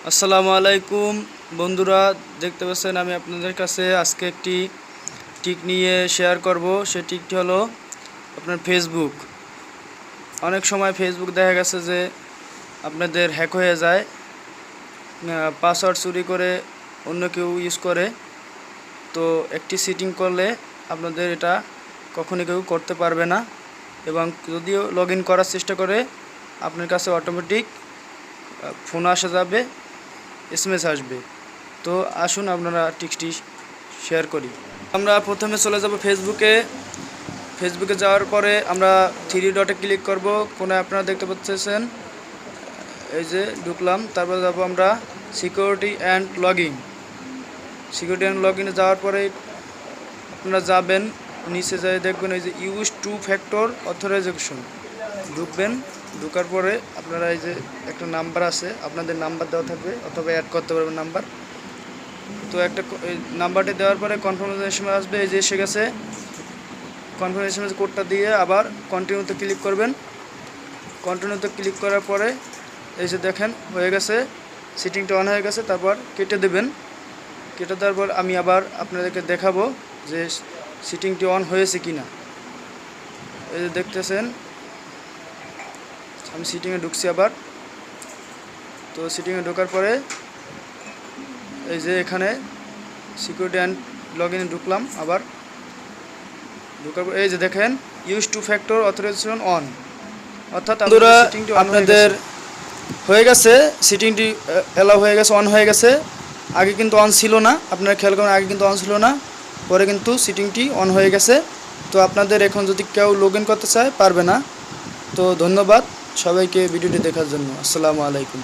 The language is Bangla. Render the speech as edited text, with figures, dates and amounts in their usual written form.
আসসালামু আলাইকুম বন্ধুরা, দেখতে পাচ্ছেন আমি আপনাদের কাছে আজকে একটি টিক নিয়ে শেয়ার করব। সেই টিকটি হলো আপনার ফেসবুক। অনেক সময় ফেসবুক দেখা গেছে যে আপনাদের হ্যাক হয়ে যায়, পাসওয়ার্ড চুরি করে অন্য কেউ ইউজ করে। তো একটি সেটিং করলে আপনাদের এটা কখনই কেউ করতে পারবে না, এবং যদিও লগ ইন করার চেষ্টা করে আপনার কাছে অটোমেটিক ফোন আসা যাবে, এসএমএস আসবে। তো আসুন আপনারা টিক্সটি শেয়ার করি। আমরা প্রথমে চলে যাব ফেসবুকে যাওয়ার পরে আমরা থ্রি ডটে ক্লিক করব। কোনায় আপনারা দেখতে পাচ্ছেন, এই যে ঢুকলাম। তারপর যাব আমরা সিকিউরিটি অ্যান্ড লগইনে যাওয়ার পরে আপনারা যাবেন নিচে যাই, দেখবেন এই যে ইউজ টু ফ্যাক্টর অথরাইজেশন। ঢুকার পরে আপনারা এই যে একটা নাম্বার আছে, আপনাদের নাম্বার দেওয়া থাকবে অথবা অ্যাড করতে পারবেন নাম্বার। তো একটা নাম্বারটি দেওয়ার পরে কনফার্মেশন আসবে, এই যে এসে গেছে। কনফার্মেশন কোডটা দিয়ে আবার কন্টিনিউতে ক্লিক করবেন। কন্টিনিউতে ক্লিক করার পরে এই যে দেখেন হয়ে গেছে, সেটিংটা অন হয়ে গেছে। তারপর কেটে দেবেন। কেটে দেওয়ার পর আমি আবার আপনাদেরকে দেখাবো যে সেটিংটি অন হয়েছে কিনা। এই যে দেখতেছেন আমি সেটিংয়ে ঢুকছি আবার। তো সেটিংয়ে ঢোকার পরে এই যে এখানে সিকিউরিটি অ্যান্ড লগইনে ঢুকলাম। আবার ঢোকার পর এই যে দেখেন use to factor authorisation on, অর্থাৎ আপনাদের হয়ে গেছে, সেটিংটি অ্যালাউ হয়ে গেছে, অন হয়ে গেছে। আগে কিন্তু অন ছিল না, আপনারা খেয়াল করেন, আগে কিন্তু অন ছিল না, পরে কিন্তু সেটিংটি অন হয়ে গেছে। তো আপনাদের এখন যদি কেউ লগ ইন করতে চায় পারবে না। তো ধন্যবাদ সবাইকে ভিডিওটি দেখার জন্য। আসসালামু আলাইকুম।